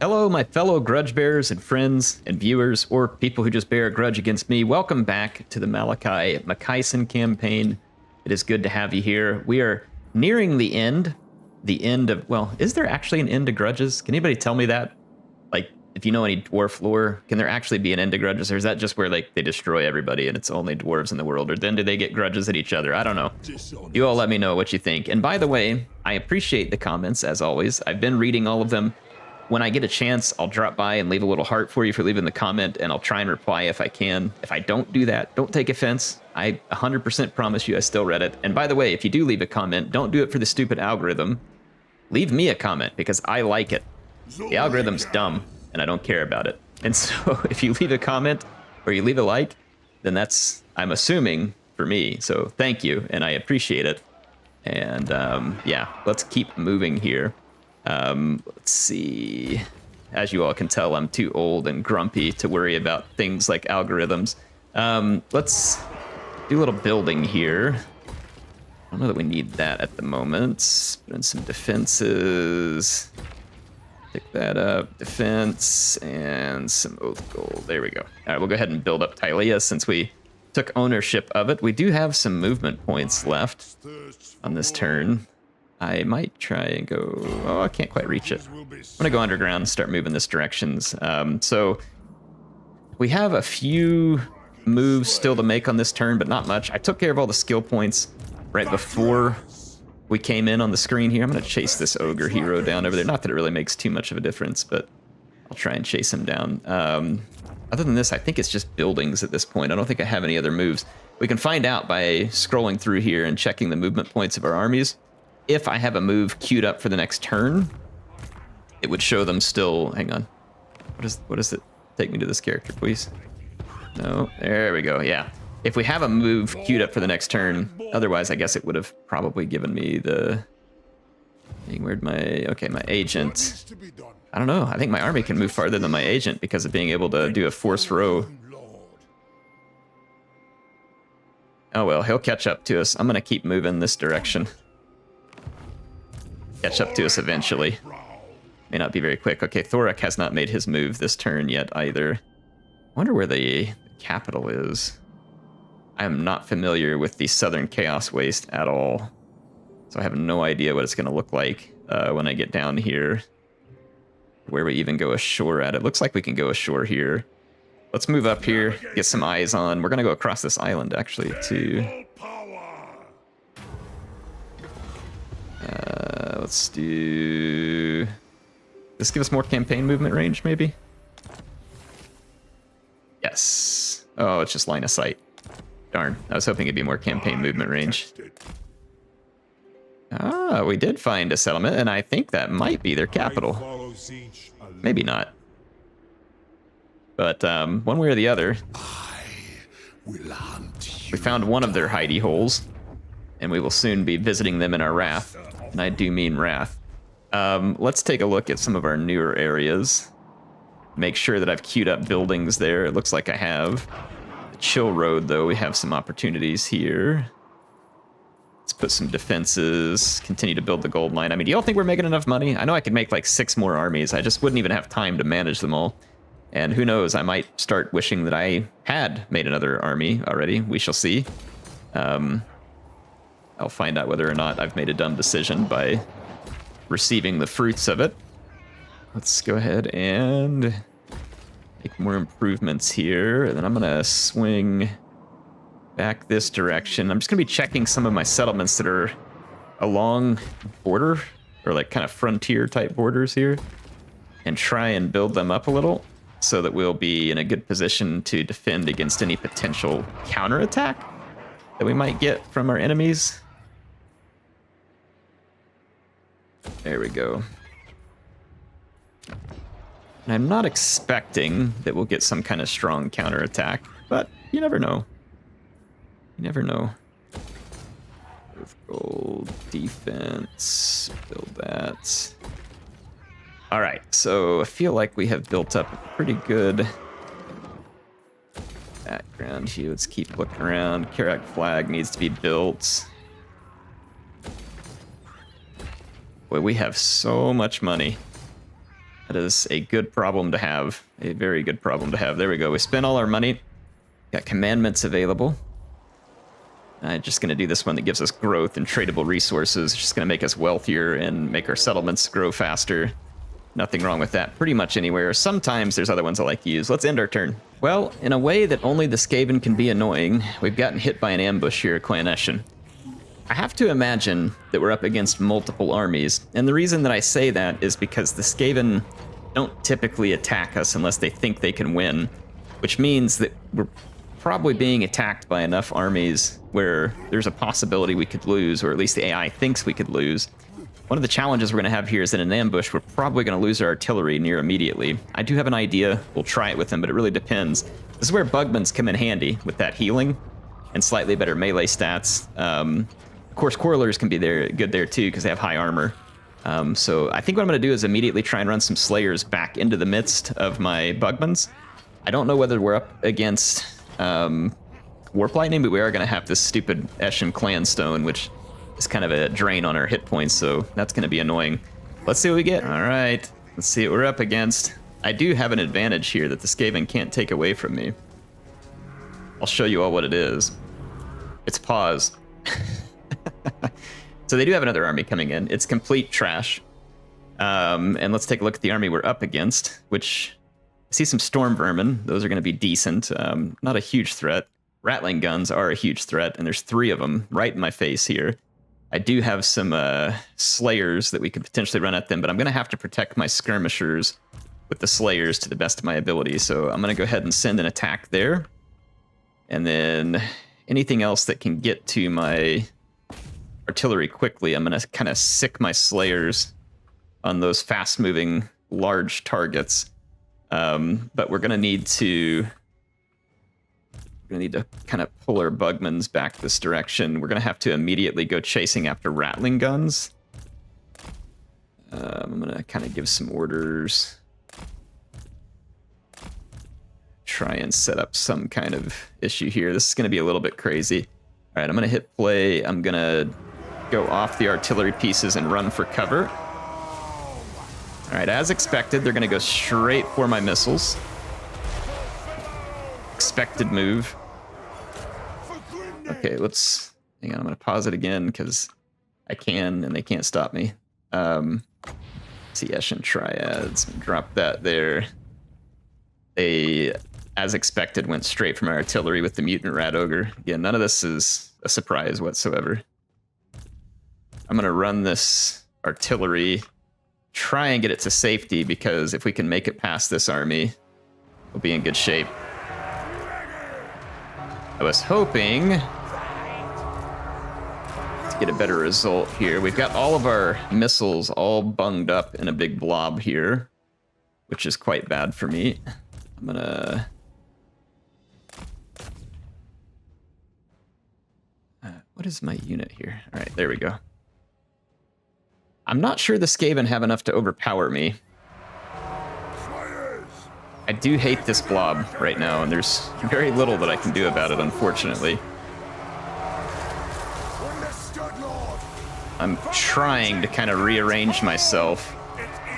Hello, my fellow grudge bearers and friends and viewers, or people who just bear a grudge against me. Welcome back to the Malakai Makaisson campaign. It is good to have you here. We are nearing the end. The end of, well, is there actually an end to grudges? Can anybody tell me that? Like, if you know any dwarf lore, can there actually be an end to grudges? Or is that just where, like, they destroy everybody and it's only dwarves in the world? Or then do they get grudges at each other? I don't know. You all let me know what you think. And by the way, I appreciate the comments, as always. I've been reading all of them. When I get a chance, I'll drop by and leave a little heart for you for leaving the comment, and I'll try and reply if I can. If I don't do that, don't take offense. I 100% promise you I still read it. And by the way, if you do leave a comment, don't do it for the stupid algorithm. Leave me a comment, because I like it. The algorithm's dumb, and I don't care about it. And so if you leave a comment or you leave a like, then that's, I'm assuming, for me. So thank you, and I appreciate it. And yeah, let's keep moving here. Let's see. As you all can tell, I'm too old and grumpy to worry about things like algorithms. Let's do a little building here. I don't know that we need that at the moment. Put in some defenses. Pick that up. Defense and some oath gold. There we go. All right, we'll go ahead and build up Tylea since we took ownership of it. We do have some movement points left on this turn. I might try and go... Oh, I can't quite reach it. I'm going to go underground and start moving this directions. So we have a few moves still to make on this turn, but not much. I took care of all the skill points right before we came in on the screen here. I'm going to chase this ogre hero down over there. Not that it really makes too much of a difference, but I'll try and chase him down. Other than this, I think it's just buildings at this point. I don't think I have any other moves. We can find out by scrolling through here and checking the movement points of our armies. If I have a move queued up for the next turn, it would show them still... Hang on. What does it take me to this character, please? No, there we go, yeah. If we have a move queued up for the next turn, otherwise I guess it would have probably given me the... Where'd my... Okay, my agent. I don't know, I think my army can move farther than my agent because of being able to do a force row. Oh well, he'll catch up to us. I'm gonna keep moving this direction. Catch up to us eventually. May not be very quick. Okay, Thorak has not made his move this turn yet either. I wonder where the capital is. I am not familiar with the Southern Chaos Waste at all. So I have no idea what it's going to look like when I get down here. Where we even go ashore at. It looks like we can go ashore here. Let's move up here, get some eyes on. We're going to go across this island, actually, to... let's do... This give us more campaign movement range, maybe? Yes. Oh, it's just line of sight. Darn. I was hoping it'd be more campaign movement range. Ah, we did find a settlement, and I think that might be their capital. Maybe not. But one way or the other, we found one of their hidey holes, and we will soon be visiting them in our wrath. And I do mean wrath. Let's take a look at some of our newer areas. Make sure that I've queued up buildings there. It looks like I have. The Chill Road, though, we have some opportunities here. Let's put some defenses, continue to build the gold mine. I mean, do y'all think we're making enough money? I know I could make like 6 more armies. I just wouldn't even have time to manage them all. And who knows, I might start wishing that I had made another army already. We shall see. I'll find out whether or not I've made a dumb decision by receiving the fruits of it. Let's go ahead and make more improvements here. And then I'm going to swing back this direction. I'm just going to be checking some of my settlements that are along border, or like kind of frontier type borders here, and try and build them up a little so that we'll be in a good position to defend against any potential counterattack that we might get from our enemies. There we go. And I'm not expecting that we'll get some kind of strong counterattack, but you never know. You never know. With gold, defense, build that. All right, so I feel like we have built up a pretty good background here. Let's keep looking around. Karak flag needs to be built. Boy, we have so much money. That is a good problem to have. A very good problem to have. There we go. We spent all our money. Got commandments available. I'm just going to do this one that gives us growth and tradable resources. It's just going to make us wealthier and make our settlements grow faster. Nothing wrong with that pretty much anywhere. Sometimes there's other ones I like to use. Let's end our turn. Well, in a way that only the Skaven can be annoying, we've gotten hit by an ambush here at Clan Eshin. I have to imagine that we're up against multiple armies, and the reason that I say that is because the Skaven don't typically attack us unless they think they can win, which means that we're probably being attacked by enough armies where there's a possibility we could lose, or at least the AI thinks we could lose. One of the challenges we're going to have here is that in an ambush, we're probably going to lose our artillery near immediately. I do have an idea. We'll try it with them, but it really depends. This is where Bugmans come in handy with that healing and slightly better melee stats. Of course, Quarrelers can be good there too because they have high armor. So I think what I'm going to do is immediately try and run some Slayers back into the midst of my Bugmans. I don't know whether we're up against Warp Lightning, but we are going to have this stupid Eshin Clan Stone, which is kind of a drain on our hit points, so that's going to be annoying. Let's see what we get. All right, let's see what we're up against. I do have an advantage here that the Skaven can't take away from me. I'll show you all what it is. It's pause. So they do have another army coming in. It's complete trash. And let's take a look at the army we're up against, which I see some Storm Vermin. Those are going to be decent. Not a huge threat. Rattling guns are a huge threat, and there's 3 of them right in my face here. I do have some Slayers that we could potentially run at them, but I'm going to have to protect my Skirmishers with the Slayers to the best of my ability. So I'm going to go ahead and send an attack there. And then anything else that can get to my artillery quickly, I'm going to kind of sick my Slayers on those fast-moving large targets. But we're going to need to kind of pull our Bugmans back this direction. We're going to have to immediately go chasing after Rattling guns. I'm going to kind of give some orders. Try and set up some kind of issue here. This is going to be a little bit crazy. All right, I'm going to hit play. I'm going to go off the artillery pieces and run for cover. All right, as expected, they're going to go straight for my missiles. Expected move. Okay, let's... Hang on, I'm going to pause it again because I can, and they can't stop me. See, Eshin Triads. Drop that there. They, as expected, went straight from my artillery with the Mutant Rat Ogre. Again, none of this is a surprise whatsoever. I'm going to run this artillery, try and get it to safety, because if we can make it past this army, we'll be in good shape. I was hoping to get a better result here. We've got all of our missiles all bunged up in a big blob here, which is quite bad for me. I'm gonna... what is my unit here? All right, there we go. I'm not sure the Skaven have enough to overpower me. I do hate this blob right now, and there's very little that I can do about it, unfortunately. I'm trying to kind of rearrange myself.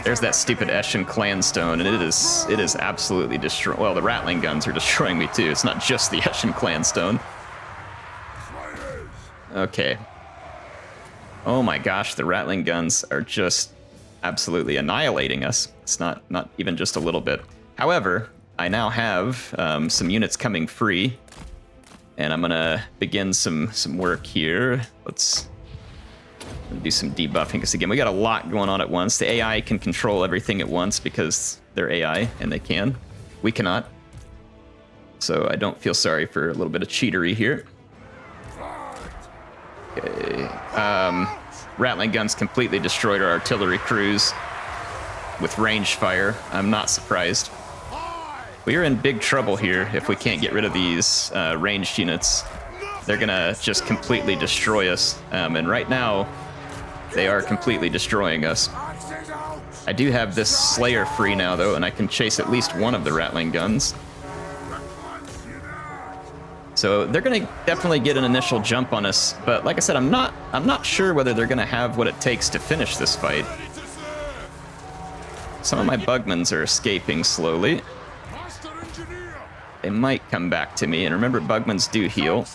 There's that stupid Eshin Clan Stone, and it is absolutely destroying. Well, the Rattling guns are destroying me too. It's not just the Eshin Clan Stone. Okay. Oh my gosh, the Rattling guns are just absolutely annihilating us. It's not even just a little bit. However, I now have some units coming free, and I'm gonna begin some work here. Let's do some debuffing, because again, we got a lot going on at once. The AI can control everything at once because they're AI, and they can. We cannot. So I don't feel sorry for a little bit of cheatery here. Okay. Rattling guns completely destroyed our artillery crews with range fire. I'm not surprised. We are in big trouble here if we can't get rid of these ranged units. They're gonna just completely destroy us. And right now, they are completely destroying us. I do have this Slayer free now, though, and I can chase at least one of the Rattling guns. So they're gonna definitely get an initial jump on us, but like I said, I'm not sure whether they're gonna have what it takes to finish this fight. Some of my bugmans are escaping slowly. They might come back to me, and remember, bugmans do heal.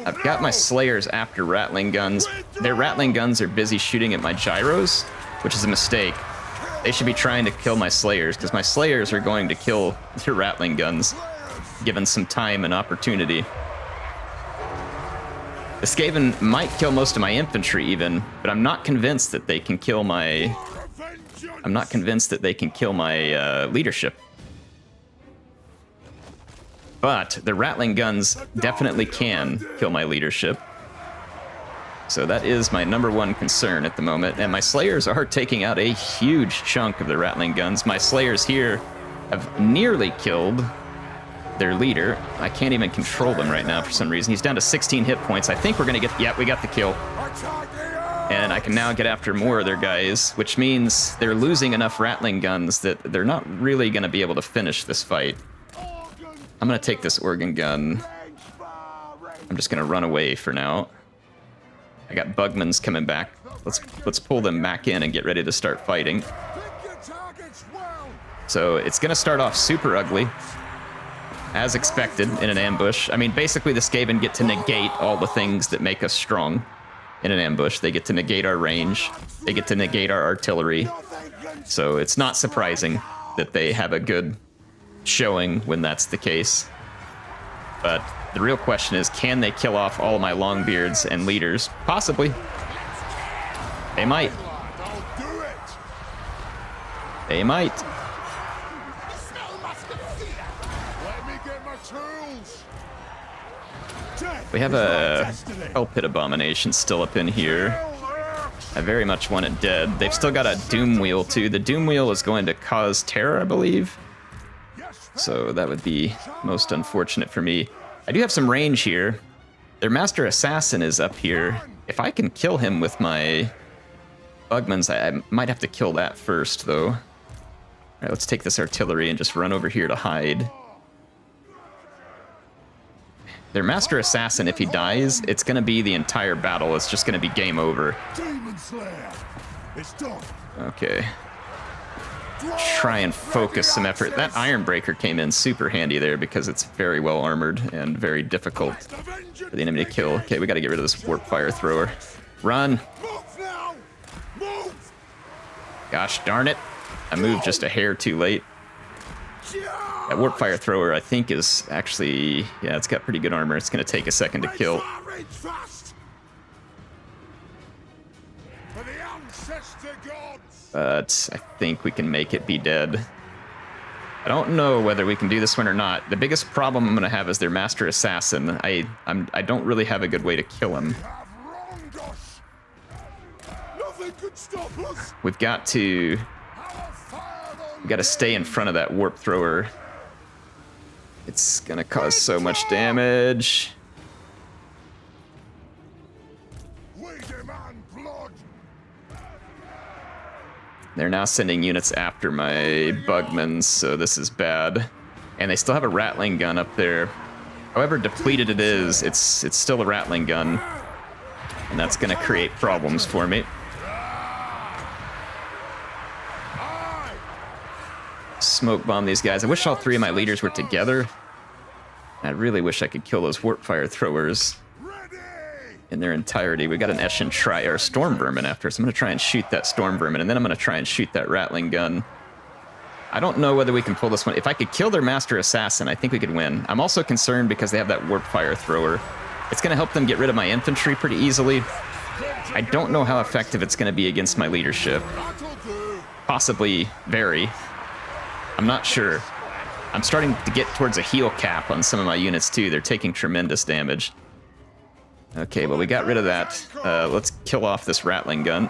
I've got my slayers after rattling guns. Their rattling guns are busy shooting at my gyros, which is a mistake. They should be trying to kill my slayers, because my slayers are going to kill their rattling guns, given some time and opportunity. The Skaven might kill most of my infantry even, but I'm not convinced that they can kill my... I'm not convinced that they can kill my leadership. But the rattling guns definitely can kill my leadership. So that is my #1 concern at the moment. And my slayers are taking out a huge chunk of the rattling guns. My slayers here have nearly killed their leader. I can't even control them right now for some reason. He's down to 16 hit points. I think we're going to get... Yeah, we got the kill. And I can now get after more of their guys, which means they're losing enough rattling guns that they're not really going to be able to finish this fight. I'm going to take this organ gun. I'm just going to run away for now. I got bugmans coming back. Let's pull them back in and get ready to start fighting. So it's going to start off super ugly, as expected in an ambush. I mean, basically the Skaven get to negate all the things that make us strong in an ambush. They get to negate our range. They get to negate our artillery. So it's not surprising that they have a good showing when that's the case. But the real question is, can they kill off all of my longbeards and leaders? Possibly. They might. They might. We have a Hell Pit Abomination still up in here. I very much want it dead. They've still got a Doom Wheel too. The Doom Wheel is going to cause terror, I believe. So that would be most unfortunate for me. I do have some range here. Their Master Assassin is up here. If I can kill him with my Bugmans, I might have to kill that first, though. All right, let's take this artillery and just run over here to hide. Their Master Assassin, if he dies, it's going to be the entire battle. It's just going to be game over. Okay. Try and focus some effort. That Ironbreaker came in super handy there because it's very well armored and very difficult for the enemy to kill. Okay, we got to get rid of this Warp Fire Thrower. Run! Gosh darn it. I moved just a hair too late. That Warp Fire Thrower, I think, is actually... Yeah, it's got pretty good armor. It's going to take a second to kill. But I think we can make it be dead. I don't know whether we can do this one or not. The biggest problem I'm going to have is their Master Assassin. I don't really have a good way to kill him. We've got to stay in front of that Warp Thrower. It's going to cause so much damage. They're now sending units after my Bugmans, so this is bad. And they still have a Rattling Gun up there. However depleted it is, it's still a Rattling Gun. And that's going to create problems for me. Smoke bomb these guys. I wish all three of my leaders were together. I really wish I could kill those Warp Fire Throwers in their entirety. We got an Eshin or Storm Vermin after us. I'm going to try and shoot that Storm Vermin, and then I'm going to try and shoot that Rattling Gun. I don't know whether we can pull this one. If I could kill their Master Assassin, I think we could win. I'm also concerned because they have that Warp Fire Thrower. It's going to help them get rid of my infantry pretty easily. I don't know how effective it's going to be against my leadership. Possibly very. I'm not sure. I'm starting to get towards a heal cap on some of my units too. They're taking tremendous damage. Okay, well, we got rid of that. Let's kill off this Rattling Gun.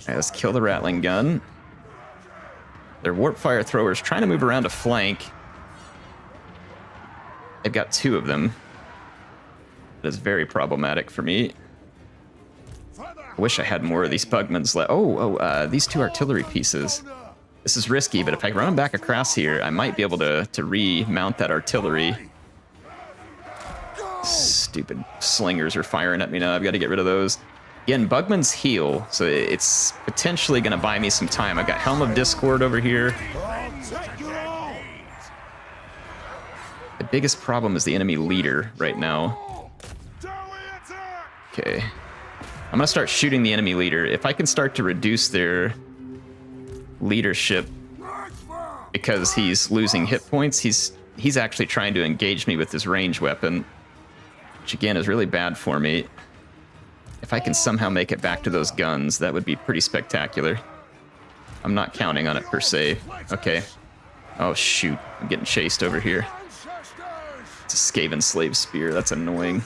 Alright, let's kill the Rattling Gun. Their Warp Fire Throwers trying to move around to flank. They've got two of them. That is very problematic for me. I wish I had more of these Bugmans left. These two artillery pieces. This is risky, but if I run them back across here, I might be able to remount that artillery. Stupid slingers are firing at me now. I've got to get rid of those. Again, Bugman's heal, so it's potentially going to buy me some time. I've got Helm of Discord over here. The biggest problem is the enemy leader right now. Okay. I'm going to start shooting the enemy leader. If I can start to reduce their leadership because he's losing hit points, he's actually trying to engage me with his range weapon, which again is really bad for me. If I can somehow make it back to those guns, that would be pretty spectacular. I'm not counting on it per se. Okay. Oh shoot, I'm getting chased over here. It's a Skaven slave spear, that's annoying.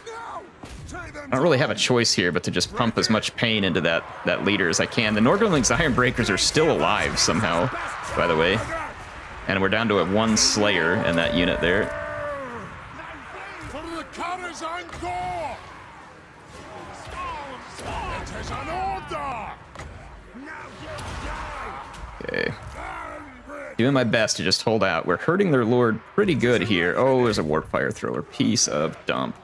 I don't really have a choice here but to just pump as much pain into that leader as I can. The Nurgling's Iron Breakers are still alive somehow, by the way. And we're down to a 1 Slayer in that unit there. Okay. Doing my best to just hold out. We're hurting their lord pretty good here. Oh, there's a warp fire thrower. Piece of dump.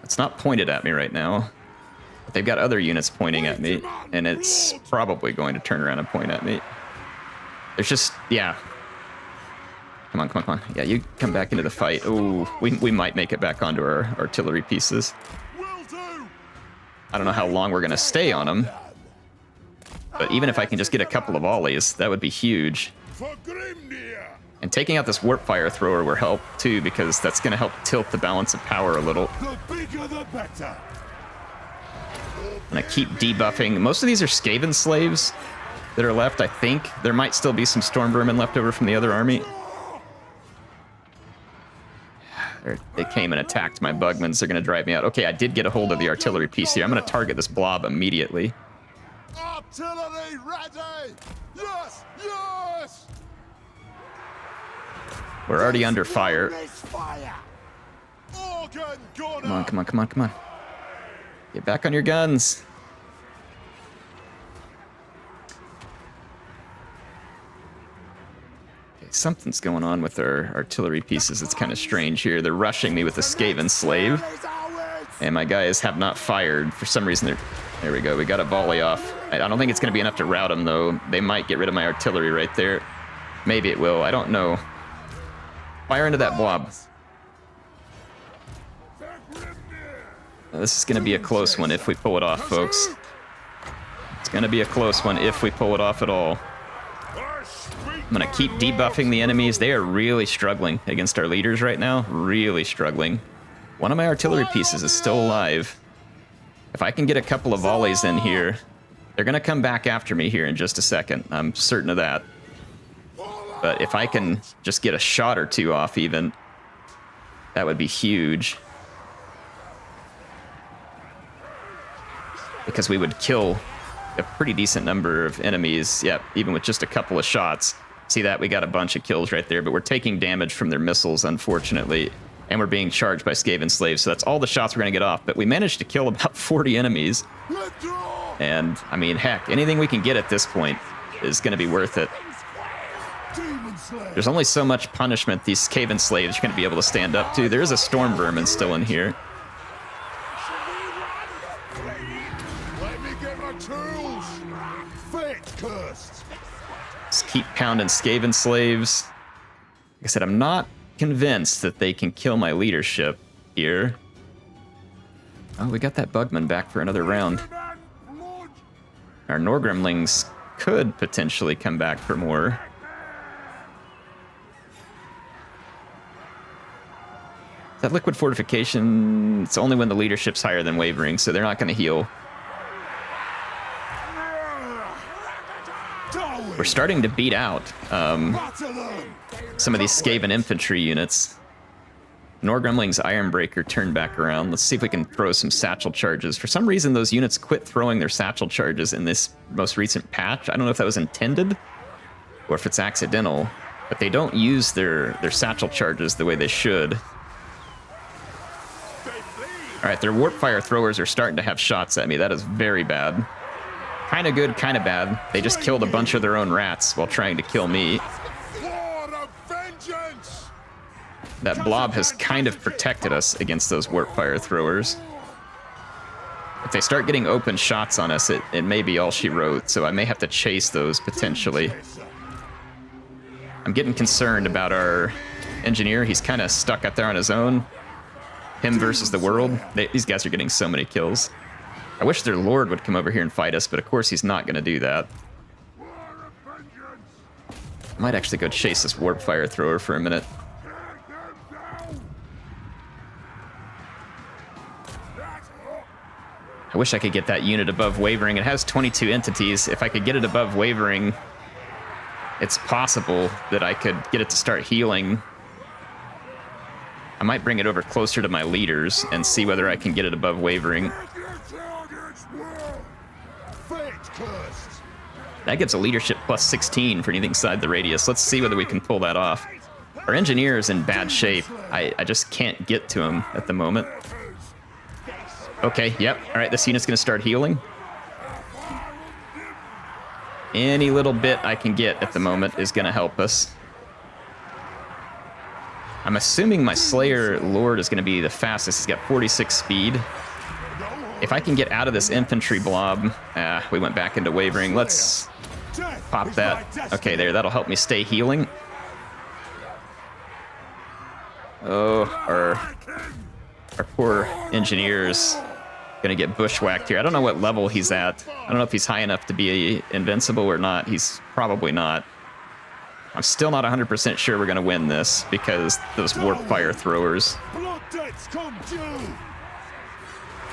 It's not pointed at me right now. But they've got other units pointing at me, and it's probably going to turn around and point at me. There's just, yeah. Come on, come on, come on. Yeah, you come back into the fight. Oh, we might make it back onto our artillery pieces. I don't know how long we're going to stay on them. But even if I can just get a couple of volleys, that would be huge. And taking out this warp fire thrower will help too, because that's going to help tilt the balance of power a little. I'm going to keep debuffing. Most of these are Skaven slaves that are left, I think. There might still be some storm vermin left over from the other army. They came and attacked my Bugmans. They're going to drive me out. Okay, I did get a hold of the artillery piece here. I'm going to target this blob immediately. Artillery ready! Yes! Yes! We're already under fire. Come on, come on, come on, come on. Get back on your guns. Okay, something's going on with our artillery pieces. It's kind of strange here. They're rushing me with a Skaven slave. And my guys have not fired. For some reason, there we go. We got a volley off. I don't think it's going to be enough to rout them, though. They might get rid of my artillery right there. Maybe it will. I don't know. Fire into that blob. This is going to be a close one if we pull it off, folks. It's going to be a close one if we pull it off at all. I'm going to keep debuffing the enemies. They are really struggling against our leaders right now. Really struggling. One of my artillery pieces is still alive. If I can get a couple of volleys in here, they're going to come back after me here in just a second. I'm certain of that. But if I can just get a shot or two off even, that would be huge. Because we would kill a pretty decent number of enemies, yep, even with just a couple of shots. See that? We got a bunch of kills right there, but we're taking damage from their missiles, unfortunately. And we're being charged by Skaven slaves, so that's all the shots we're going to get off. But we managed to kill about 40 enemies. And, I mean, heck, anything we can get at this point is going to be worth it. There's only so much punishment these Skaven slaves are going to be able to stand up to. There is a storm vermin still in here. Let me get my tools. Just keep pounding Skaven slaves. Like I said, I'm not convinced that they can kill my leadership here. Oh, we got that Bugman back for another round. Our Norgremlings could potentially come back for more. That liquid fortification, it's only when the leadership's higher than wavering, so they're not going to heal. We're starting to beat out some of these Skaven infantry units. Norgremling's Ironbreaker turned back around. Let's see if we can throw some satchel charges. For some reason, those units quit throwing their satchel charges in this most recent patch. I don't know if that was intended or if it's accidental, but they don't use their satchel charges the way they should. All right, their warp fire throwers are starting to have shots at me. That is very bad. Kind of good, kind of bad. They just killed a bunch of their own rats while trying to kill me. that blob has kind of protected us against those warp fire throwers. If they start getting open shots on us, it may be all she wrote, so I may have to chase those potentially. I'm getting concerned about our engineer. He's kind of stuck out there on his own. Him versus the world. These guys are getting so many kills. I wish their lord would come over here and fight us, but of course he's not going to do that. I might actually go chase this warp fire thrower for a minute. I wish I could get that unit above wavering. It has 22 entities. If I could get it above wavering, it's possible that I could get it to start healing. I might bring it over closer to my leaders and see whether I can get it above wavering. That gives a leadership plus 16 for anything inside the radius. Let's see whether we can pull that off. Our engineer is in bad shape. I just can't get to him at the moment. Okay, yep. All right, this unit's going to start healing. Any little bit I can get at the moment is going to help us. I'm assuming my Slayer Lord is going to be the fastest. He's got 46 speed. If I can get out of this infantry blob... we went back into wavering. Let's pop that. Okay, there. That'll help me stay healing. Oh, our poor engineer's going to get bushwhacked here. I don't know what level he's at. I don't know if he's high enough to be invincible or not. He's probably not. I'm still not 100% sure we're going to win this because those warp fire throwers.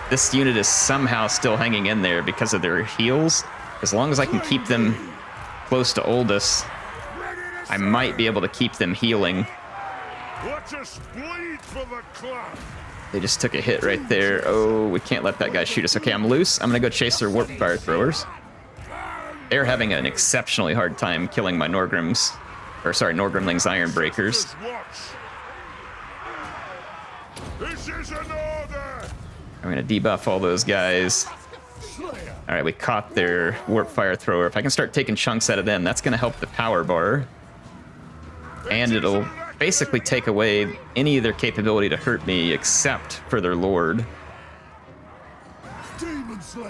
This unit is somehow still hanging in there because of their heals. As long as I can keep them close to Oldest, I might be able to keep them healing. They just took a hit right there. Oh, we can't let that guy shoot us. Okay, I'm loose. I'm going to go chase their warp fire throwers. They're having an exceptionally hard time killing my Norgrim's, or sorry, Norgrimling's Iron Breakers. I'm going to debuff all those guys. All right, we caught their warp fire thrower. If I can start taking chunks out of them, that's going to help the power bar. And it'll basically take away any of their capability to hurt me except for their lord.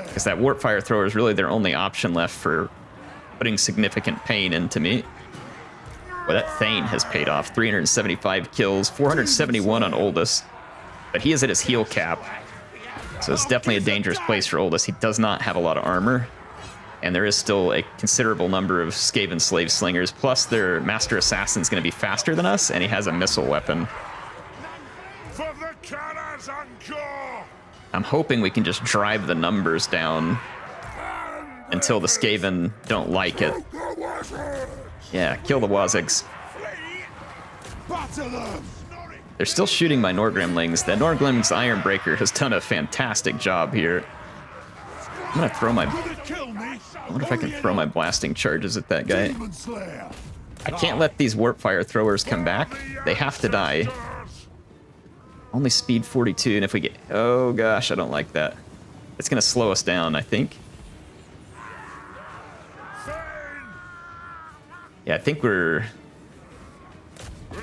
Because that warp fire thrower is really their only option left for putting significant pain into me. Well, that Thane has paid off. 375 kills, 471 on Oldest. But he is at his heal cap. So it's definitely a dangerous place for Oldest. He does not have a lot of armor. And there is still a considerable number of Skaven slave slingers. Plus their master assassin is going to be faster than us, and he has a missile weapon. I'm hoping we can just drive the numbers down until the Skaven don't like it. Yeah, kill the Wazigs. They're still shooting my Norgrimlings. The Norgrimling's Iron Breaker has done a fantastic job here. I'm gonna throw my... I wonder if I can throw my blasting charges at that guy. I can't let these warp fire throwers come back. They have to die. Only speed 42, and if we get... Oh gosh, I don't like that. It's gonna slow us down, I think. Yeah, I think we're...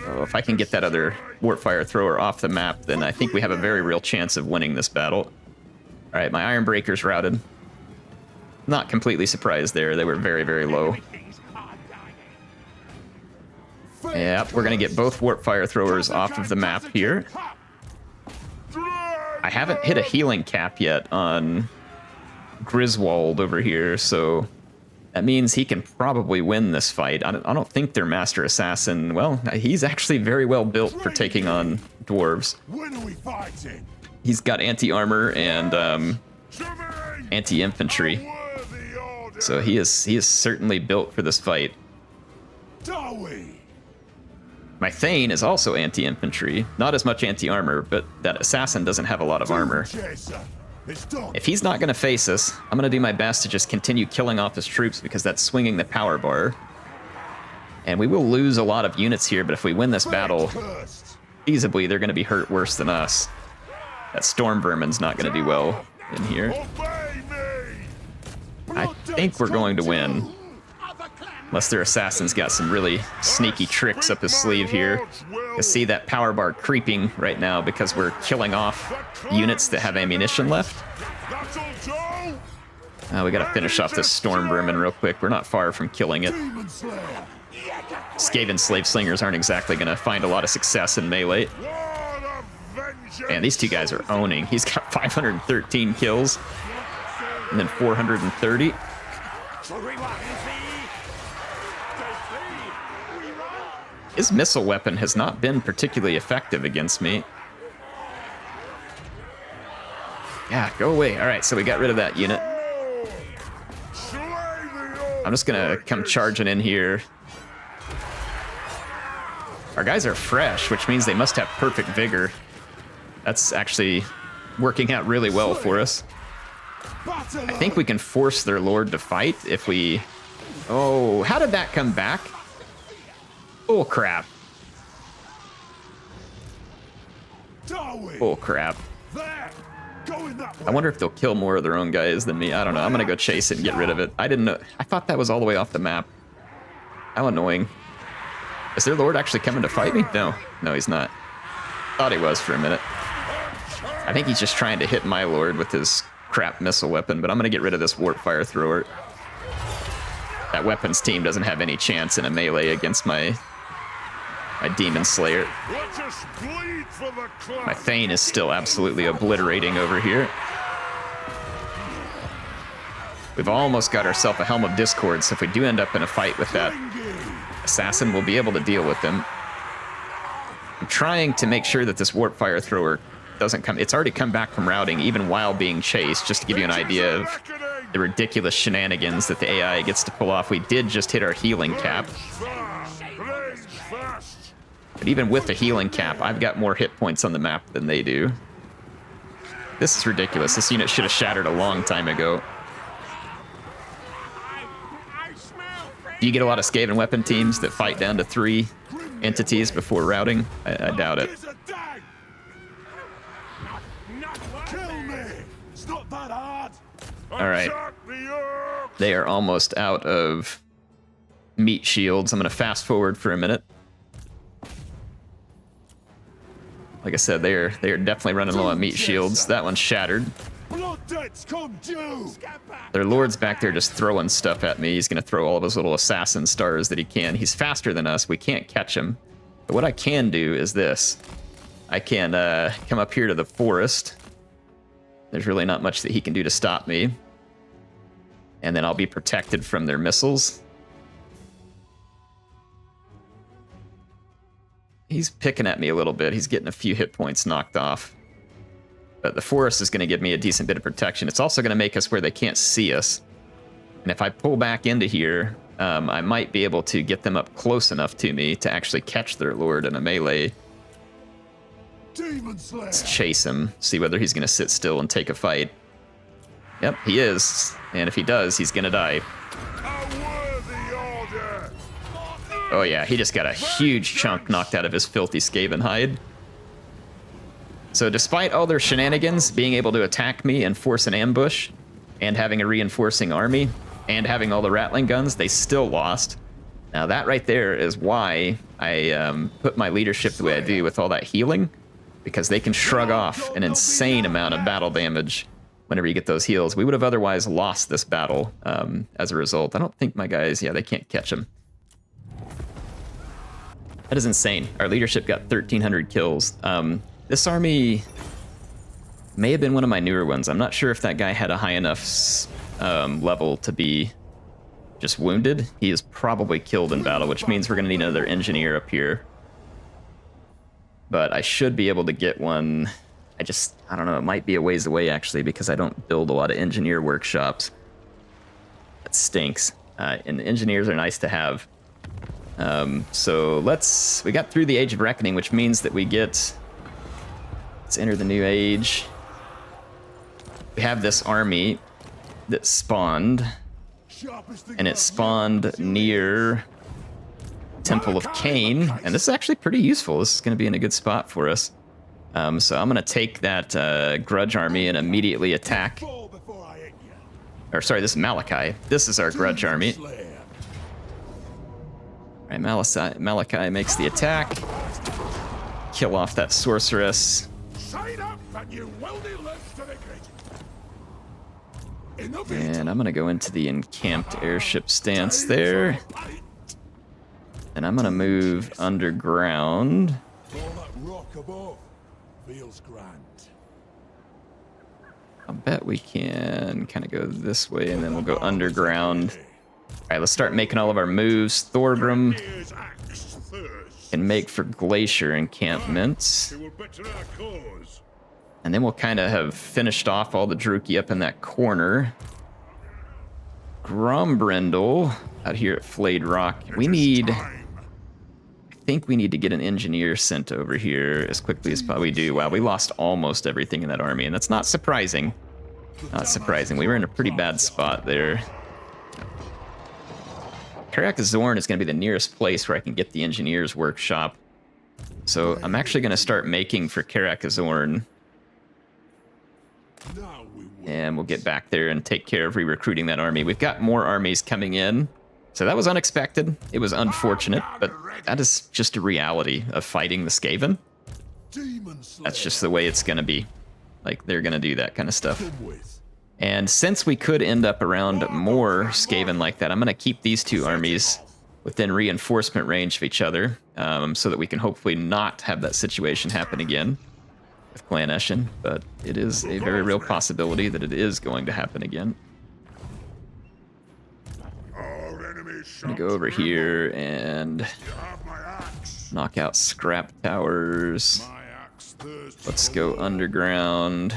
Oh, if I can get that other warp fire thrower off the map, then I think we have a very real chance of winning this battle. Alright, my Iron Breaker's routed. Not completely surprised there. They were very, very low. Yep, we're going to get both warp fire throwers off of the map here. I haven't hit a healing cap yet on Griswold over here, so that means he can probably win this fight. I don't think their master assassin... Well, he's actually very well built for taking on dwarves. He's got anti-armor and anti-infantry. So he is certainly built for this fight. My Thane is also anti-infantry. Not as much anti-armor, but that assassin doesn't have a lot of armor. If he's not going to face us, I'm going to do my best to just continue killing off his troops because that's swinging the power bar. And we will lose a lot of units here, but if we win this battle, feasibly they're going to be hurt worse than us. That Storm Vermin's not going to do well in here. I think we're going to win. Unless their assassin's got some really sneaky tricks up his sleeve here. You see that power bar creeping right now because we're killing off units that have ammunition left. We gotta finish off this storm vermin real quick. We're not far from killing it. Skaven slave slingers aren't exactly gonna find a lot of success in melee. Man, these two guys are owning. He's got 513 kills and then 430. His missile weapon has not been particularly effective against me. Yeah, go away. All right, so we got rid of that unit. I'm just gonna come charging in here. Our guys are fresh, which means they must have perfect vigor. That's actually working out really well for us. I think we can force their lord to fight if we... Oh, how did that come back? Oh, crap. Oh, crap. I wonder if they'll kill more of their own guys than me. I don't know. I'm going to go chase it and get rid of it. I didn't know. I thought that was all the way off the map. How annoying. Is their lord actually coming to fight me? No. No, he's not. Thought he was for a minute. I think he's just trying to hit my lord with his crap missile weapon, but I'm going to get rid of this warp fire thrower. That weapons team doesn't have any chance in a melee against my demon slayer. My Thane is still absolutely obliterating over here. We've almost got ourselves a Helm of Discord, so if we do end up in a fight with that assassin, we'll be able to deal with him. I'm trying to make sure that this warp fire thrower doesn't come. It's already come back from routing, even while being chased, just to give you an idea of the ridiculous shenanigans that the AI gets to pull off. We did just hit our healing cap. But even with the healing cap, I've got more hit points on the map than they do. This is ridiculous. This unit should have shattered a long time ago. Do you get a lot of Skaven weapon teams that fight down to 3 entities before routing? I doubt it. All right. They are almost out of meat shields. I'm going to fast forward for a minute. Like I said, they are definitely running low on meat shields. That one's shattered. Their lord's back there just throwing stuff at me. He's going to throw all of his little assassin stars that he can. He's faster than us. We can't catch him. But what I can do is this. I can come up here to the forest. There's really not much that he can do to stop me. And then I'll be protected from their missiles. He's picking at me a little bit. He's getting a few hit points knocked off. But the forest is going to give me a decent bit of protection. It's also going to make us where they can't see us. And if I pull back into here, I might be able to get them up close enough to me to actually catch their lord in a melee. Let's chase him, see whether he's going to sit still and take a fight. Yep, he is. And if he does, he's going to die. Oh yeah, he just got a huge chunk knocked out of his filthy Skaven hide. So despite all their shenanigans, being able to attack me and force an ambush, and having a reinforcing army, and having all the rattling guns, they still lost. Now that right there is why I put my leadership the way I do with all that healing, because they can shrug off an insane amount of battle damage whenever you get those heals. We would have otherwise lost this battle as a result. I don't think my guys, yeah, they can't catch him. That is insane. Our leadership got 1,300 kills. This army may have been one of my newer ones. I'm not sure if that guy had a high enough level to be just wounded. He is probably killed in battle, which means we're going to need another engineer up here. But I should be able to get one. I don't know, it might be a ways away actually, because I don't build a lot of engineer workshops. That stinks. And engineers are nice to have. So we got through the Age of Reckoning, which means that let's enter the new age. We have this army that spawned, and it spawned near Temple of Cain, and this is actually pretty useful. This is going to be in a good spot for us. So I'm going to take that grudge army and immediately attack. Or sorry, this is Malakai. This is our grudge army. Alright, Malakai makes the attack. Kill off that sorceress. Sign up and you will be left to the grid. And I'm gonna go into the encamped airship stance there. And I'm gonna move underground. All that rock above feels grand. I'll bet we can kind of go this way and then we'll go underground. Alright, let's start making all of our moves. Thorgrim can make for glacier encampments. And then we'll kind of have finished off all the Druki up in that corner. Grombrindle out here at Flayed Rock. I think we need to get an engineer sent over here as quickly as possible. We do. Wow, we lost almost everything in that army, and that's not surprising. Not surprising. We were in a pretty bad spot there. Karak-Zorn is going to be the nearest place where I can get the engineer's workshop. So I'm actually going to start making for Karak-Zorn. And we'll get back there and take care of re-recruiting that army. We've got more armies coming in. So that was unexpected. It was unfortunate, but that is just a reality of fighting the Skaven. That's just the way it's going to be. Like, they're going to do that kind of stuff. And since we could end up around more Skaven like that, I'm going to keep these two armies within reinforcement range of each other, so that we can hopefully not have that situation happen again with Clan Eshin. But it is a very real possibility that it is going to happen again. I'm gonna go over here and knock out scrap towers. Let's go underground.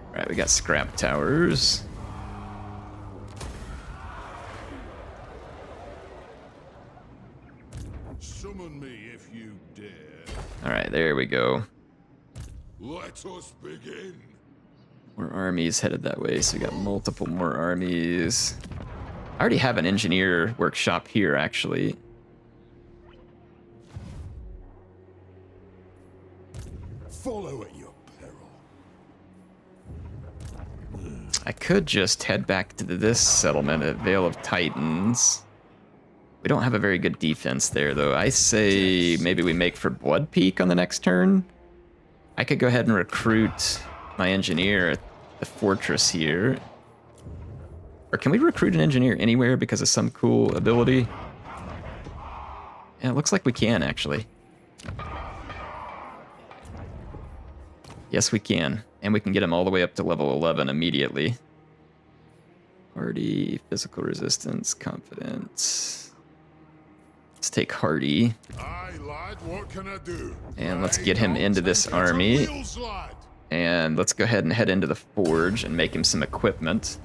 All right, we got scrap towers. Summon me if you dare. All right, there we go. Let us begin. More armies headed that way, so we got multiple more armies. I already have an engineer workshop here, actually. Follow at your peril. I could just head back to this settlement at Vale of Titans. We don't have a very good defense there, though. I say maybe we make for Blood Peak on the next turn. I could go ahead and recruit my engineer at the fortress here. Or can we recruit an engineer anywhere because of some cool ability? Yeah, it looks like we can, actually. Yes, we can. And we can get him all the way up to level 11 immediately. Hardy, physical resistance, confidence. Let's take Hardy. Aye, lad, what can I do? And let's get him into this army. And let's go ahead and head into the forge and make him some equipment.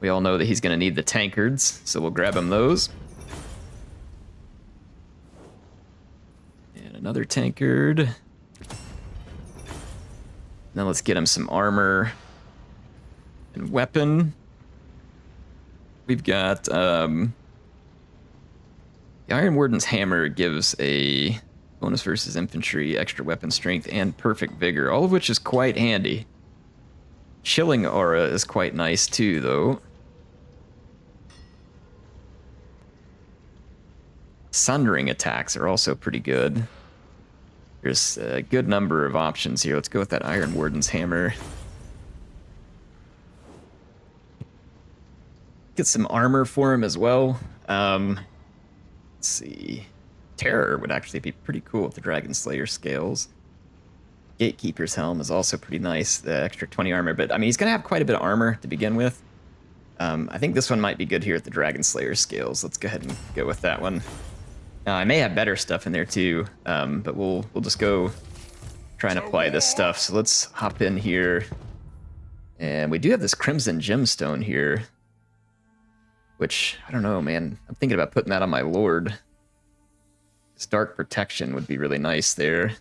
We all know that he's going to need the tankards, so we'll grab him those. And another tankard. Now let's get him some armor and weapon. We've got the Iron Warden's Hammer gives a bonus versus infantry, extra weapon strength, and perfect vigor, all of which is quite handy. Chilling aura is quite nice too, though. Sundering attacks are also pretty good. There's a good number of options here. Let's go with that Iron Warden's Hammer. Get some armor for him as well. Let's see. Terror would actually be pretty cool with the Dragon Slayer scales. Gatekeeper's Helm is also pretty nice, the extra 20 armor, but I mean, he's going to have quite a bit of armor to begin with. I think this one might be good here at the Dragon Slayer scales. Let's go ahead and go with that one. I may have better stuff in there too, but we'll just go try and apply this stuff. So let's hop in here. And we do have this Crimson Gemstone here, which, I don't know, man. I'm thinking about putting that on my Lord. This Dark Protection would be really nice there.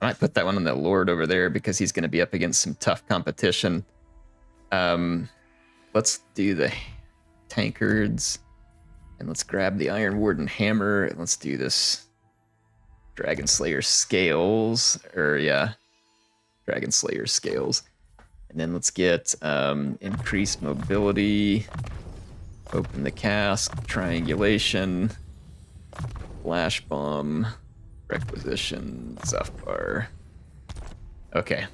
I might put that one on the Lord over there because he's going to be up against some tough competition. Let's do the tankards. And let's grab the Iron Warden Hammer. And let's do this Dragon Slayer Scales. Dragon Slayer Scales. And then let's get increased mobility. Open the cask, triangulation, flash bomb, requisition, Zafbar. Okay.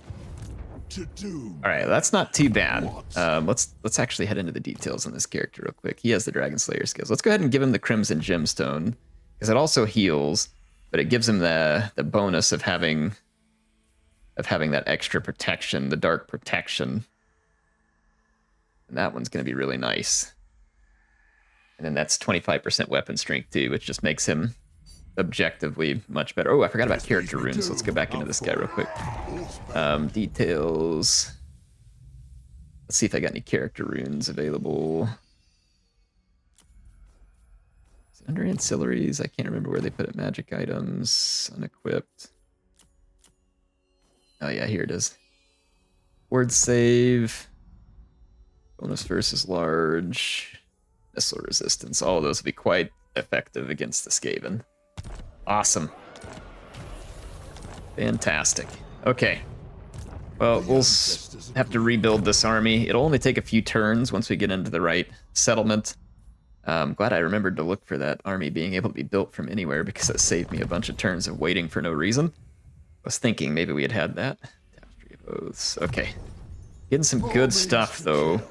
All right, that's not too bad. Let's actually head into the details on this character real quick. He has the Dragon Slayer skills. Let's go ahead and give him the Crimson Gemstone because it also heals, but it gives him the bonus of having that extra protection, the dark protection. And that one's going to be really nice. And then that's 25% weapon strength too, which just makes him objectively much better. Oh, I forgot about character runes. Let's go back into this guy real quick. Details. Let's see if I got any character runes available. Is it under ancillaries? I can't remember where they put it. Magic items, unequipped. Oh yeah, here it is. Word save. Bonus versus large. Missile resistance. All of those will be quite effective against the Skaven. Awesome. Fantastic. Okay. Well, we'll have to rebuild this army. It'll only take a few turns once we get into the right settlement. I'm glad I remembered to look for that army being able to be built from anywhere because that saved me a bunch of turns of waiting for no reason. I was thinking maybe we had that. Tapestry of Oaths. Okay. Getting some good stuff, though.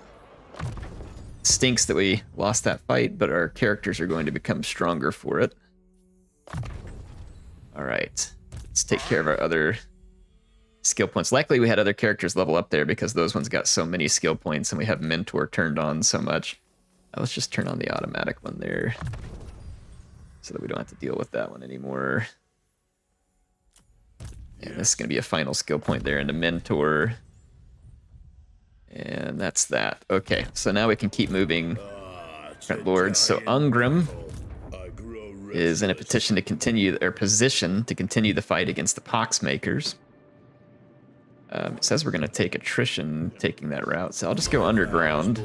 Stinks that we lost that fight, but our characters are going to become stronger for it. All right. Let's take care of our other skill points. Luckily, we had other characters level up there because those ones got so many skill points, and we have Mentor turned on so much. Let's just turn on the automatic one there so that we don't have to deal with that one anymore. And this is going to be a final skill point there into Mentor. And that's that. Okay, so now we can keep moving. Lords. So Ungrim is in a position to continue the fight against the Poxmakers. It says we're going to take attrition taking that route, so I'll just go underground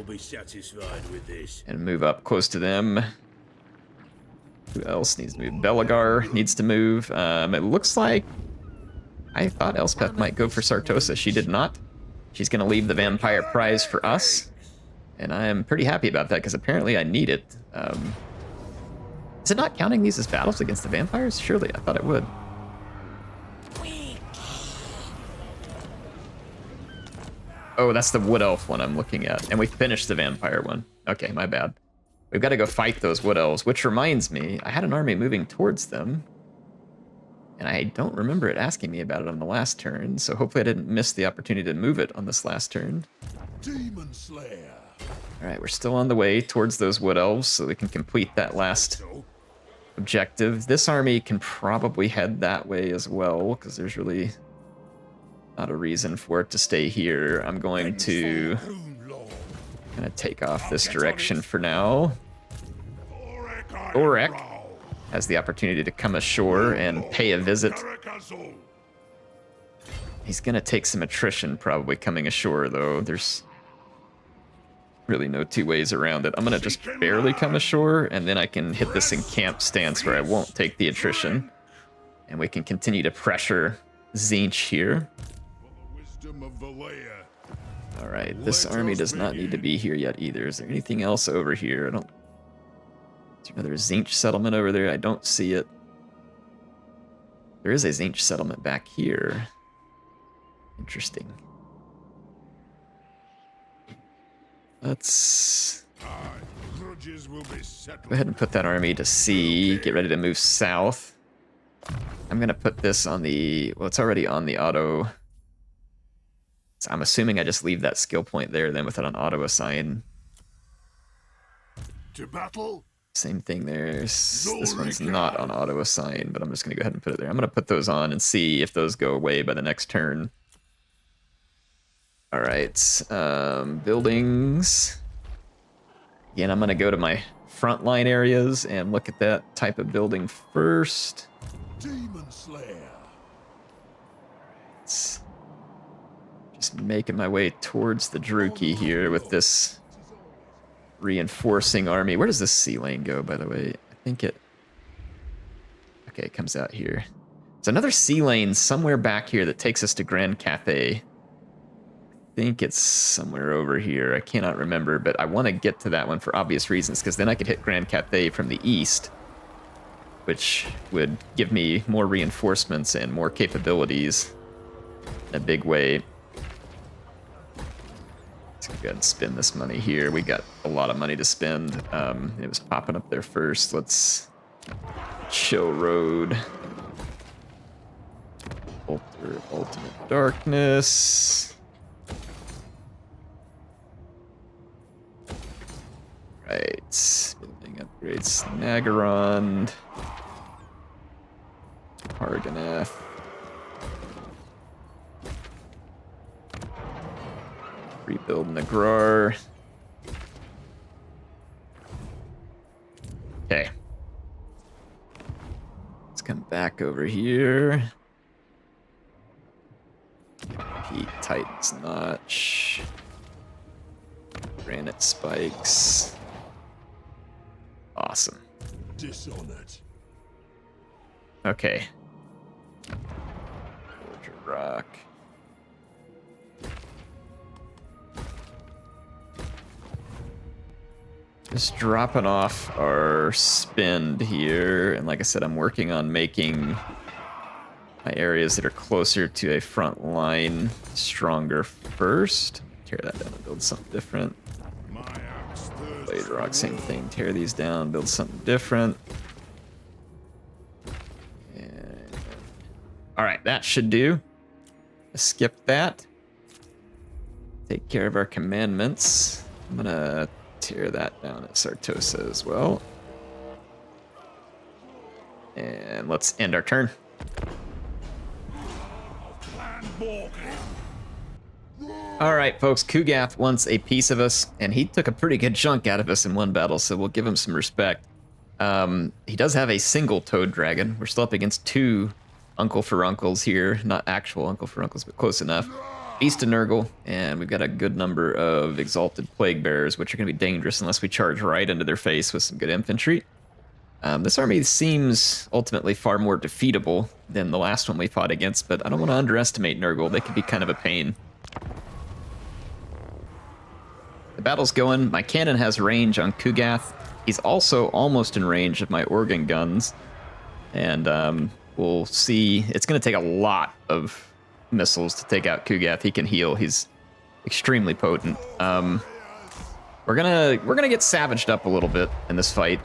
and move up close to them. Who else needs to move? Belagar needs to move. It looks like I thought Elspeth might go for Sartosa. She did not. She's going to leave the Vampire Prize for us, and I am pretty happy about that because apparently I need it. Is it not counting these as battles against the vampires? Surely, I thought it would. Oh, that's the Wood Elf one I'm looking at, and we finished the vampire one. Okay, my bad. We've got to go fight those Wood Elves, which reminds me, I had an army moving towards them, and I don't remember it asking me about it on the last turn, so hopefully I didn't miss the opportunity to move it on this last turn. Demon Slayer. All right, we're still on the way towards those Wood Elves, so we can complete that last objective. This army can probably head that way as well, because there's really not a reason for it to stay here. I'm going to kind of take off this direction for now. Orek has the opportunity to come ashore and pay a visit. He's going to take some attrition probably coming ashore, though. There's really no two ways around it. I'm going to just barely come ashore, and then I can hit this encamp stance where I won't take the attrition. And we can continue to pressure Tzeentch here. All right, this army does not need to be here yet either. Is there anything else over here? Is there another Tzeentch settlement over there? I don't see it. There is a Tzeentch settlement back here. Interesting. Let's go ahead and put that army to sea. Get ready to move south. I'm going to put this on the... Well, it's already on the auto... So I'm assuming I just leave that skill point there then without an auto assign. To battle. Same thing there. This one's not on auto assign, but I'm just going to go ahead and put it there. I'm going to put those on and see if those go away by the next turn. All right. Buildings. Again, I'm going to go to my frontline areas and look at that type of building first. Demon Slayer. Just making my way towards the Druchii here with this reinforcing army. Where does this sea lane go, by the way? I think it... Okay, it comes out here. There's another sea lane somewhere back here that takes us to Grand Cathay. I think it's somewhere over here. I cannot remember, but I want to get to that one for obvious reasons, because then I could hit Grand Cathay from the east, which would give me more reinforcements and more capabilities in a big way. Let's go ahead and spend this money here. We got a lot of money to spend. It was popping up there first. Let's show road. Ultimate darkness. Right. Building upgrades. Nagarond. Argonath. Rebuild Nagrar. Okay. Let's come back over here. Peak Titan's Notch. Granite Spikes. Awesome. Dishonored. Okay. Forge of Rock. Just dropping off our spend here. And like I said, I'm working on making my areas that are closer to a front line stronger first. Tear that down and build something different. Blade Rock, same thing. Tear these down, build something different. And... Alright, that should do. Let's skip that. Take care of our commandments. I'm gonna tear that down at Sartosa as well. And let's end our turn. All right, folks, Kugath wants a piece of us, and he took a pretty good chunk out of us in one battle, so we'll give him some respect. He does have a single toad dragon. We're still up against two Uncle Furuncles here. Not actual Uncle Furuncles, but close enough. Beast of Nurgle, and we've got a good number of Exalted Plague Bearers, which are going to be dangerous unless we charge right into their face with some good infantry. This army seems ultimately far more defeatable than the last one we fought against, but I don't want to underestimate Nurgle. They can be kind of a pain. The battle's going. My cannon has range on Kugath. He's also almost in range of my organ guns. And we'll see. It's going to take a lot of missiles to take out Kugath. He can heal. He's extremely potent. We're gonna get savaged up a little bit in this fight.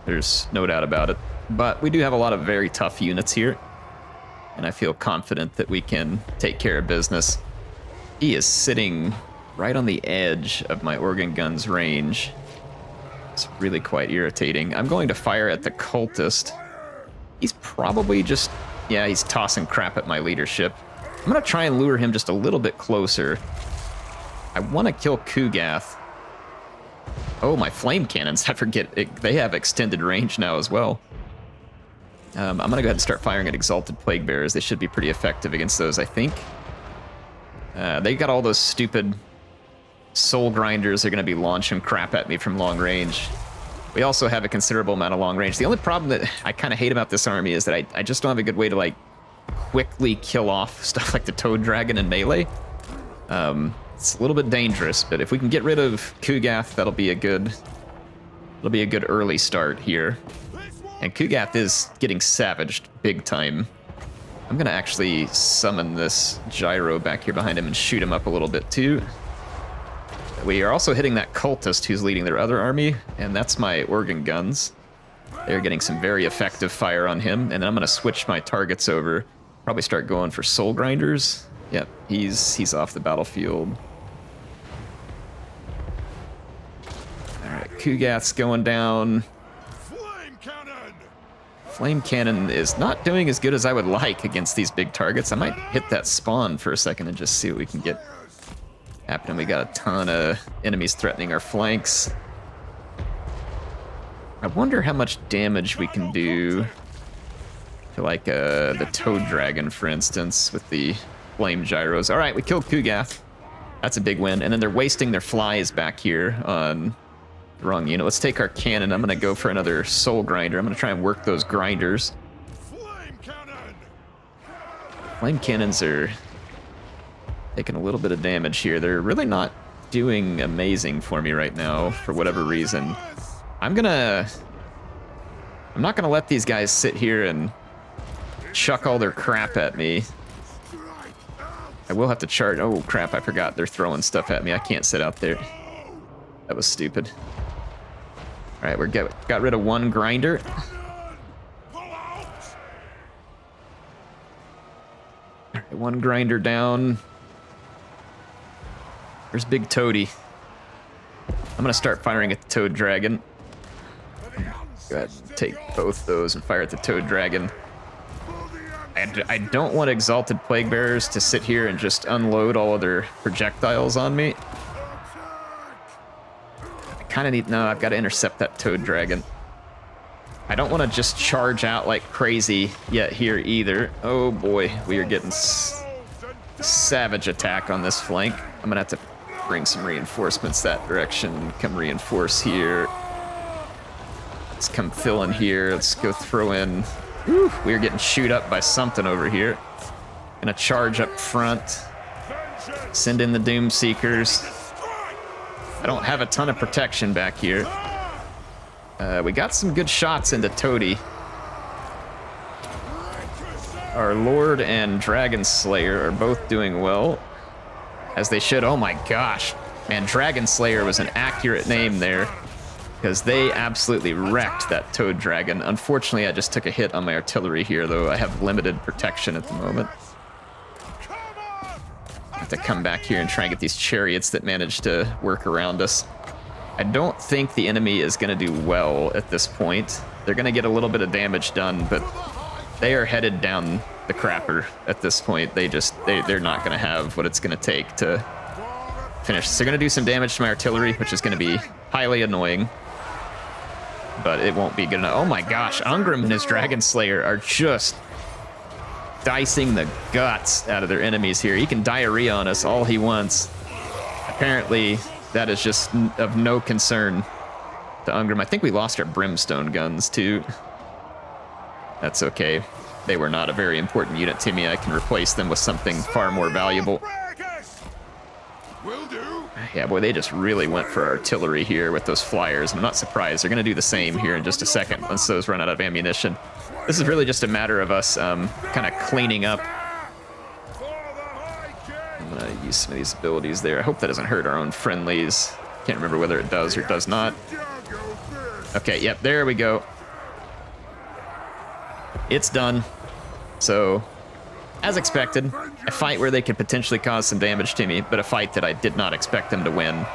There's no doubt about it. But we do have a lot of very tough units here, and I feel confident that we can take care of business. He is sitting right on the edge of my organ gun's range. It's really quite irritating. I'm going to fire at the cultist. He's probably just, yeah, he's tossing crap at my leadership. I'm gonna try and lure him just a little bit closer. I want to kill Kugath. Oh, my flame cannons, I forget, they have extended range now as well. I'm gonna go ahead and start firing at Exalted Plague Bearers. They should be pretty effective against those, I think. They got all those stupid soul grinders. They're gonna be launching crap at me from long range. We also have a considerable amount of long range. The only problem that I kind of hate about this army is that I just don't have a good way to, like, quickly kill off stuff like the Toad Dragon and melee. It's a little bit dangerous, but if we can get rid of Kugath, that'll be a good early start here. And Kugath is getting savaged big time. I'm gonna actually summon this gyro back here behind him and shoot him up a little bit too. We are also hitting that cultist who's leading their other army, and that's my organ guns. They're getting some very effective fire on him, and then I'm gonna switch my targets over. Probably start going for soul grinders. Yep, he's off the battlefield. Alright, Kugath's going down. Flame cannon! Flame cannon is not doing as good as I would like against these big targets. I might hit that spawn for a second and just see what we can get happening. We got a ton of enemies threatening our flanks. I wonder how much damage we can do to, like, the Toad Dragon, for instance, with the flame gyros. All right, we killed Kugath. That's a big win. And then they're wasting their flies back here on the wrong unit. Let's take our cannon. I'm going to go for another soul grinder. I'm going to try and work those grinders. Flame cannon! Flame cannons are Taking a little bit of damage here. They're really not doing amazing for me right now, for whatever reason. I'm not gonna let these guys sit here and chuck all their crap at me. I will have to charge. Oh crap, I forgot they're throwing stuff at me. I can't sit out there. That was stupid. All right, got rid of one grinder. All right, one grinder down. There's Big Toady. I'm gonna start firing at the Toad Dragon. Go ahead and take both those and fire at the Toad Dragon. I don't want Exalted Plague Bearers to sit here and just unload all of their projectiles on me. I kind of need... No, I've got to intercept that Toad Dragon. I don't want to just charge out like crazy yet here either. Oh boy, we are getting savage attack on this flank. I'm going to have to bring some reinforcements that direction. Come reinforce here. Let's come fill in here. Let's go throw in... Whew, we are getting chewed up by something over here. Gonna charge up front. Send in the Doom Seekers. I don't have a ton of protection back here. We got some good shots into Toady. Our Lord and Dragon Slayer are both doing well, as they should. Oh my gosh. Man, Dragon Slayer was an accurate name there, because they absolutely wrecked that Toad Dragon. Unfortunately, I just took a hit on my artillery here, though I have limited protection at the moment. I have to come back here and try and get these chariots that managed to work around us. I don't think the enemy is going to do well at this point. They're going to get a little bit of damage done, but they are headed down the crapper at this point. They're not going to have what it's going to take to finish. So they're going to do some damage to my artillery, which is going to be highly annoying. But it won't be good enough. Oh my gosh, Ungram and his Dragon Slayer are just dicing the guts out of their enemies here. He can diarrhea on us all he wants. Apparently, that is just of no concern to Ungram. I think we lost our Brimstone guns too. That's okay. They were not a very important unit to me. I can replace them with something far more valuable. Yeah, boy, they just really went for artillery here with those flyers. I'm not surprised. They're going to do the same here in just a second once those run out of ammunition. This is really just a matter of us kind of cleaning up. I'm going to use some of these abilities there. I hope that doesn't hurt our own friendlies. Can't remember whether it does or does not. Okay, yep, there we go. It's done. So, as expected, a fight where they could potentially cause some damage to me, but a fight that I did not expect them to win,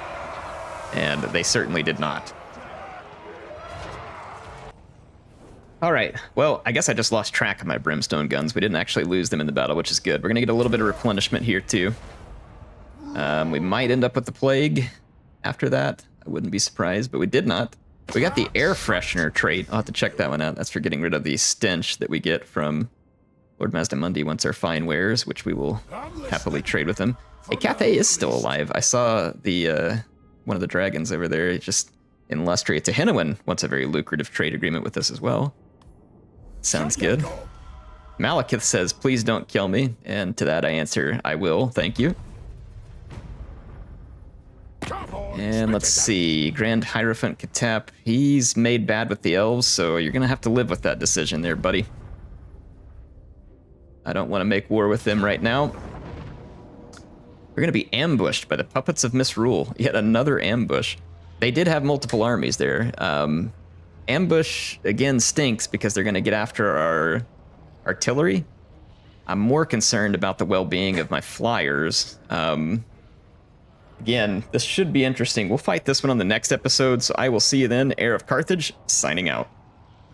and they certainly did not. All right, well, I guess I just lost track of my Brimstone guns. We didn't actually lose them in the battle, which is good. We're gonna get a little bit of replenishment here too. We might end up with the Plague after that. I wouldn't be surprised, but we did not. We got the Air Freshener trait. I'll have to check that one out. That's for getting rid of the stench that we get from Lord Mazdamundi once our fine wears, which we will happily trade with him. Hey, Cathay is still alive. I saw the one of the dragons over there just in Lustria. Tehinoan wants a very lucrative trade agreement with us as well. Sounds good. Malekith says, please don't kill me. And to that I answer, I will, thank you. And let's see, Grand Hierophant Katap. He's made bad with the elves, so you're gonna have to live with that decision there, buddy. I don't want to make war with them right now. We're gonna be ambushed by the Puppets of Misrule. Yet another ambush. They did have multiple armies there. Ambush, again, stinks because they're gonna get after our artillery. I'm more concerned about the well-being of my flyers. Again, this should be interesting. We'll fight this one on the next episode, so I will see you then. HeirofCarthage, signing out.